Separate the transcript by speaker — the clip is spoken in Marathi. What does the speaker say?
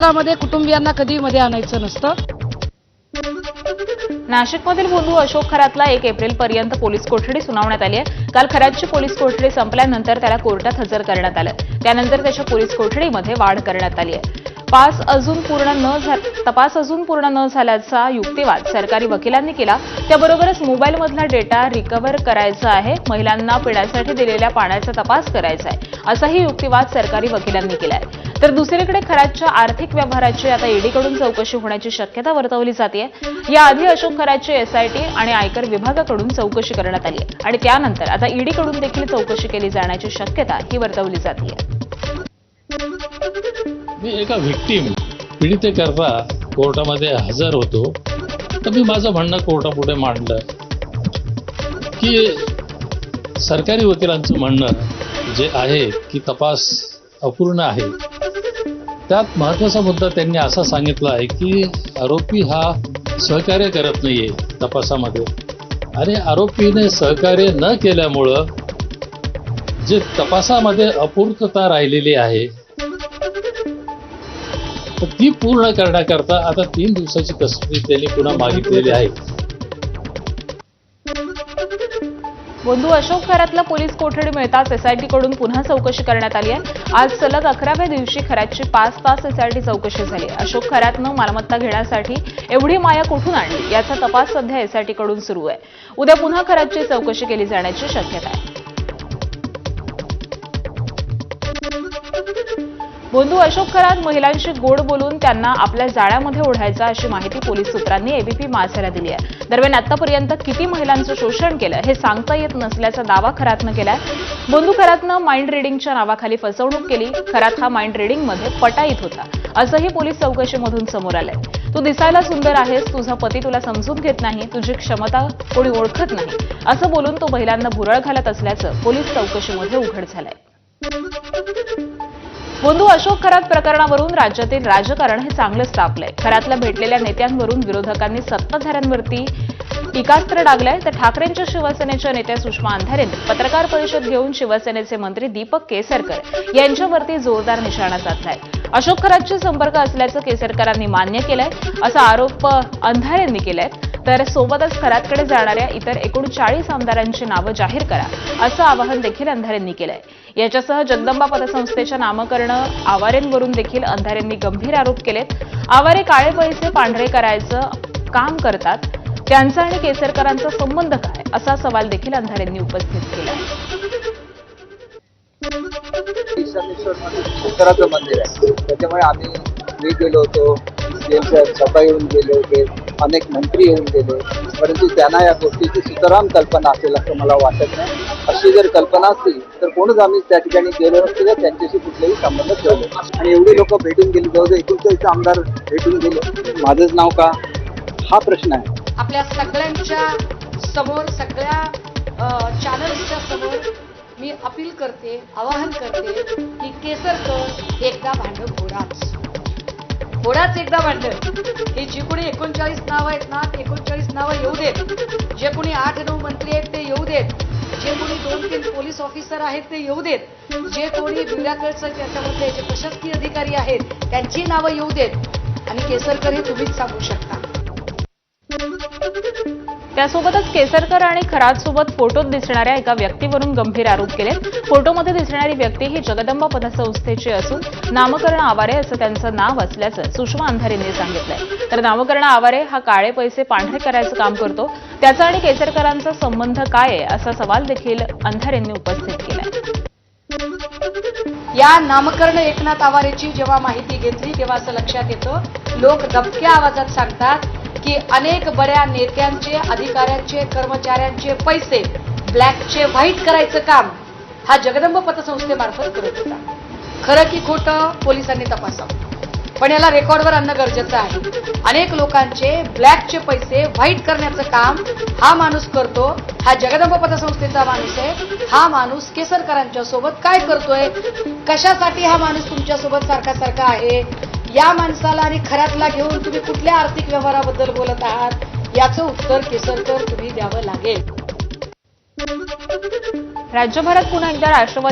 Speaker 1: मध्ये कुटुंबियांना कधी मध्ये आणायचं नसतं।
Speaker 2: नाशिकमधील भोंदू अशोक खरातला 1 एप्रिलपर्यंत पोलीस कोठडी सुनावण्यात आली आहे। काल खरातची पोलीस कोठडी संपल्यानंतर त्याला कोर्टात हजर करण्यात आलं। त्यानंतर त्याच्या पोलीस कोठडीमध्ये वाढ करण्यात आली आहे। तपास अजून पूर्ण न झाल्याचा युक्तिवाद सरकारी वकिलांनी केला। त्याबरोबरच मोबाईलमधला डेटा रिकव्हर करायचा आहे, महिलांना पिण्यासाठी दिलेल्या पाण्याचा तपास करायचा आहे, असाही युक्तिवाद सरकारी वकिलांनी केलाय। तर दुसरीकडे खरातच्या आर्थिक व्यवहाराची आता ईडीकडून चौकशी होण्याची शक्यता वर्तवली जाते। याआधी अशोक खरातची एसआयटी आणि आयकर विभागाकडून चौकशी करण्यात आली आहे आणि त्यानंतर आता ईडीकडून देखील चौकशी केली जाण्याची शक्यता ही वर्तवली जाते।
Speaker 3: मी एका व्हिक्टीम पीडितेकरता कोर्टामध्ये हजर होतो, तर मी माझं म्हणणं कोर्टापुढे मांडलं की सरकारी वकिलांचं म्हणणं जे आहे की तपास अपूर्ण आहे, त्यात महत्त्वाचा मुद्दा त्यांनी असा सांगितला आहे की आरोपी हा सहकार्य करत नाहीये तपासामध्ये आणि आरोपीने सहकार्य न केल्यामुळं जे तपासामध्ये अपूर्तता राहिलेली आहे तर ती पूर्ण करण्याकरता आता 3 दिवसाची कस्टडी त्यांनी पुन्हा मागितलेली आहे।
Speaker 2: भोंदू अशोक खरातला पोलीस कोठडी मिळताच एसआयटीकडून पुन्हा चौकशी करण्यात आली आहे। आज सलग 11व्या दिवशी खरातची 5 तास एसआयटी चौकशी झाली। अशोक खरातनं मालमत्ता घेण्यासाठी एवढी माया कुठून आणली याचा तपास सध्या एसआयटीकडून सुरू आहे। उद्या पुन्हा खरातची चौकशी केली जाण्याची शक्यता आहे। भोंदू अशोक खरात महिलांशी गोड बोलून त्यांना आपल्या जाळ्यामध्ये ओढायचा अशी माहिती पोलीस सूत्रांनी एबीपी माझाला दिली आहे। दरम्यान आतापर्यंत किती महिलांचं शोषण केलं हे सांगता येत नसल्याचा दावा खरातनं केलाय। भोंदू खरातनं माइंड रिडिंगच्या नावाखाली फसवणूक केली। खरात हा माइंड रिडिंगमध्ये पटाईत होता असंही पोलीस चौकशीमधून समोर आलंय। तू दिसायला सुंदर आहेस, तुझा पती तुला समजून घेत नाही, तुझी क्षमता कोणी ओळखत नाही असं बोलून तो महिलांना भुरळ घालत असल्याचं पोलीस चौकशीमध्ये उघड झालंय। भोंदू अशोक खरात प्रकरणावरून राज्यातील राजकारण हे चांगलंच तापलंय। खरातला भेटलेल्या नेत्यांवरून विरोधकांनी सत्ताधाऱ्यांवरती टीकास्त्र डागलंय, तर ठाकरेंच्या शिवसेनेच्या नेत्या सुषमा अंधारेंनी पत्रकार परिषद घेऊन शिवसेनेचे मंत्री दीपक केसरकर यांच्यावरती जोरदार निशाणा साधलाय। अशोक खरातशी संपर्क असल्याचं केसरकरांनी मान्य केलंय असा आरोप अंधारेंनी केलाय। तर सोबतच खरातकडे जाणाऱ्या इतर 39 आमदारांची नावं जाहीर करा असं आवाहन देखील अंधारेंनी केलंय। याच्यासह जगदंबा पतसंस्थेच्या नामकरण आवारेंवरून देखील अंधारेंनी गंभीर आरोप केलेत। आवारे काळे पैसे पांढरे करायचं काम करतात, त्यांचा आणि केसरकरांचा संबंध काय असा सवाल देखील अंधारेंनी उपस्थित केला।
Speaker 4: शंकराचं मंदिर आहे, त्याच्यामुळे मी गेलो होतो, सभा येऊन गेले होते, अनेक मंत्री येऊन गेले, परंतु त्यांना या गोष्टीची सुतराम कल्पना असेल असं मला वाटत नाही। अशी जर कल्पना असती तर कोणच आम्ही त्या ठिकाणी गेलो नसतो किंवा त्यांच्याशी कुठलेही संबंध ठेवले आणि एवढी लोक भेटून गेली, जवळजवळ 39 आमदार भेटून गेले, माझंच नाव का हा प्रश्न आहे।
Speaker 1: आपल्या सगळ्यांच्या समोर, सगळ्या चॅनल्सच्या समोर मी अपील करते, आवाहन करते की केसरकर एकदा भांड फोडाच एकदा भांड। ही जी कोणी 39 नावं आहेत ना, 39 नावं येऊ देत, जे कोणी 8-9 मंत्री आहेत ते येऊ देत, जे कोणी 2-3 पोलीस ऑफिसर आहेत ते येऊ देत, जे कोणी ब्युरोक्रेट्स त्याच्यामध्ये जे प्रशासकीय अधिकारी आहेत त्यांची नावं येऊ देत आणि केसरकर हे तुम्हीच सांगू शकता।
Speaker 2: त्यासोबतच केसरकर आणि खरातसोबत फोटोत दिसणाऱ्या एका व्यक्तीवरून गंभीर आरोप केले। फोटोमध्ये दिसणारी व्यक्ती ही जगदंबा पतसंस्थेची असून नामकरण आवारे असं त्यांचं नाव असल्याचं सुषमा अंधारेंनी सांगितलंय। तर नामकरण आवारे हा काळे पैसे पांढरे करायचं काम करतो, त्याचा आणि केसरकरांचा संबंध काय आहे असा सवाल देखील अंधारेंनी उपस्थित केलाय।
Speaker 1: या नामकरण एकनाथ आवारेची जेव्हा माहिती घेतली तेव्हा असं लक्षात येतं, लोक दबक्या आवाजात सांगतात की अनेक बड्या नेत्यांचे, अधिकाऱ्यांचे, कर्मचाऱ्यांचे पैसे ब्लॅकचे व्हाईट करायचं काम हा जगदंबा पतसंस्थेमार्फत करत होता। खरं की खोटं पोलिसांनी तपासावं, पण याला रेकॉर्डवर आणणं गरजेचं आहे। अनेक लोकांचे ब्लॅकचे पैसे व्हाईट करण्याचं काम हा माणूस करतो, हा जगदंबा पतसंस्थेचा माणूस आहे। हा माणूस केसरकरांच्या सोबत काय करतोय, कशासाठी हा माणूस तुमच्या सोबत सारखा सारखा आहे, या माणसाला आणि खरातला घेऊन तुम्ही कुठल्या आर्थिक व्यवहाराबद्दल बोलत आहात याचं उत्तर केसरकर तुम्ही द्यावं लागेल।
Speaker 2: राज्यभरात पुन्हा एकदा राष्ट्रवादी